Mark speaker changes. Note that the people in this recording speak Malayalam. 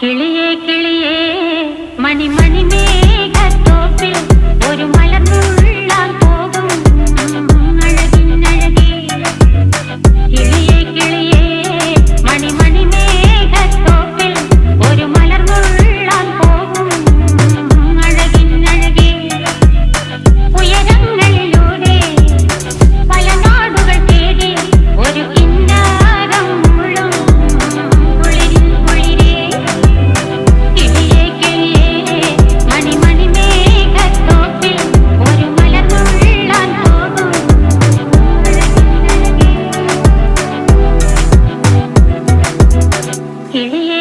Speaker 1: കിളിയേ കിളിയേ മണിമണി മേഘത്തോപ്പിൽ ഒരു മലർന്നുള്ളാൻ പോകും അഴകിനഴകേ. കിളിയേ കിളിയേ മണിമണി മേഘത്തോപ്പിൽ ഒരു മലർന്നുള്ളാൻ പോകും അഴകിനഴകേ. ഉയരങ്ങളിലൂടെ പല നാടുകൾ തേടി ഒരു കിന്നാരം മുഴും കുളിരിൻ കുളിരേ. കിളിയേ കിളിയേ മണിമണി മേഘത്തോപ്പിൽ ഒരു മലർന്നുള്ളാൻ പോകും അഴകിനഴകേ. കിളിയേ